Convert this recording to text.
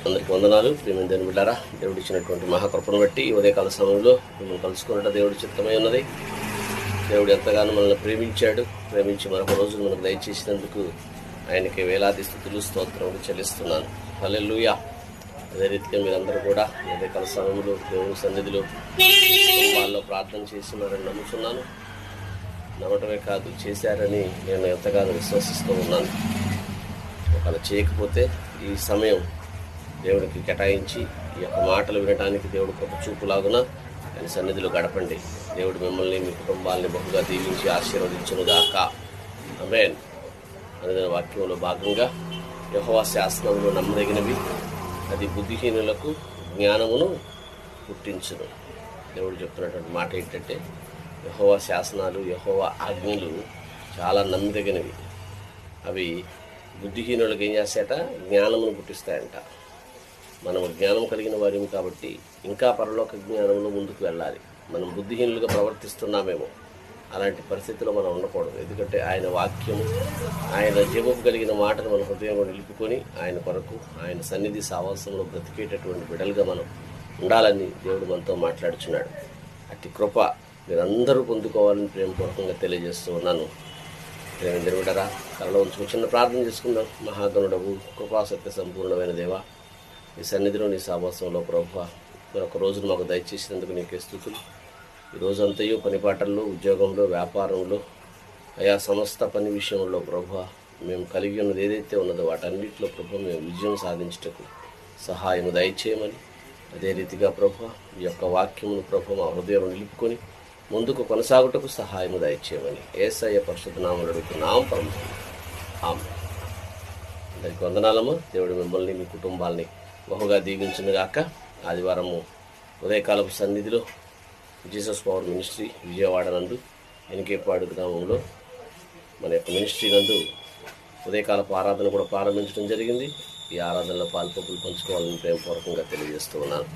అందరికీ వందనాలు. ప్రియమైన దేవుని బిడ్డారా, దేవుడు ఇచ్చినటువంటి మహాకృపను బట్టి ఉదయకాల సమయంలో మిమ్మల్ని కలుసుకున్నట్టు దేవుడి చిత్తమై ఉన్నది. దేవుడు ఎంతగానో మనల్ని ప్రేమించి మరొక రోజు మనకు దయచేసినందుకు ఆయనకి వేలాది స్తుతులు స్తోత్రములు చెల్లిస్తున్నాను. హల్లెలూయా. అదే రీతిగా మీరందరూ కూడా ఉదయకాల సమయంలో దేవుని సన్నిధిలో కుటుంబాల్లో ప్రార్థన చేస్తున్నారని నమ్ముతున్నాను. నమ్మటమే కాదు, చేశారని నేను ఎంతగానో విశ్వసిస్తూ ఉన్నాను. ఒకవేళ చేయకపోతే ఈ సమయం దేవుడికి కేటాయించి ఈ యొక్క మాటలు వినడానికి దేవుడు కృప చూపులాగున ఆయన సన్నిధిలో గడపండి. దేవుడు మిమ్మల్ని మీ కుటుంబాలని బహుగా దీవించి ఆశీర్వదించునుగాక. ఆమేన్. అనే వాక్యంలో భాగంగా యెహోవా శాసనములు నమ్మదగినవి, అది బుద్ధిహీనులకు జ్ఞానమును పుట్టించును. దేవుడు చెప్తున్నటువంటి మాట ఏంటంటే, యెహోవా శాసనాలు, యెహోవా ఆజ్ఞలు చాలా నమ్మదగినవి. అవి బుద్ధిహీనులకు ఏం చేస్తాయట? జ్ఞానమును పుట్టిస్తాయంట. మనం జ్ఞానం కలిగిన వారిని కాబట్టి ఇంకా పరలోక జ్ఞానంలో ముందుకు వెళ్ళాలి. మనం బుద్ధిహీనులుగా ప్రవర్తిస్తున్నామేమో, అలాంటి పరిస్థితిలో మనం ఉండకూడదు. ఎందుకంటే ఆయన వాక్యము, ఆయన జీవము కలిగిన మాటను మన హృదయంలో నిలుపుకొని ఆయన కొరకు ఆయన సన్నిధి సావాసంలో బ్రతికేటటువంటి బిడ్డలుగా మనం ఉండాలని దేవుడు మనతో మాట్లాడుచున్నాడు. అట్టి కృప మీరందరూ పొందుకోవాలని ప్రేమపూర్వకంగా తెలియజేస్తూ ఉన్నాను. దేవుడరా, కలలో ఉంచుకుని చిన్న ప్రార్థన చేసుకుందాం. మహాగణుడవు, కృపాసత్య సంపూర్ణమైన దేవా, ఈ సన్నిధిలో నీ సావాసంలో ప్రభువా, మరొక రోజును మాకు దయచేసినందుకు నీకే స్తుతులు. ఈ రోజంతయు పనిపాటల్లో, ఉద్యోగంలో, వ్యాపారంలో, ఆయా సమస్త పని విషయంలో ప్రభువా, మేము కలిగి ఉన్నది ఏదైతే ఉన్నదో వాటన్నిటిలో ప్రభువా మేము విజయం సాధించటకు సహాయము దయచేయమని, అదే రీతిగా ప్రభువా ఈ యొక్క వాక్యమును ప్రభువా మా హృదయం నిలుపుకొని ముందుకు కొనసాగుటకు సహాయము దయచేయమని యేసయ్య పరిశుద్ధ నామములో అడుగుతున్నాం పరమ. ఆమేన్. అందరికీ వందనాలమ్మ. దేవుడు మిమ్మల్ని మీ కుటుంబాలని బహుగా దీవించునుగాక. ఆదివారము ఉదయకాలపు సన్నిధిలో జీసస్ పవర్ మినిస్ట్రీ విజయవాడ నందు ఎన్కేపాడు గ్రామంలో మన యొక్క మినిస్ట్రీ నందు ఉదయకాలపు ఆరాధన కూడా ప్రారంభించడం జరిగింది. ఈ ఆరాధనలో పాల్పొక్కులు పంచుకోవాలని ప్రేమపూర్వకంగా తెలియజేస్తూ ఉన్నాను.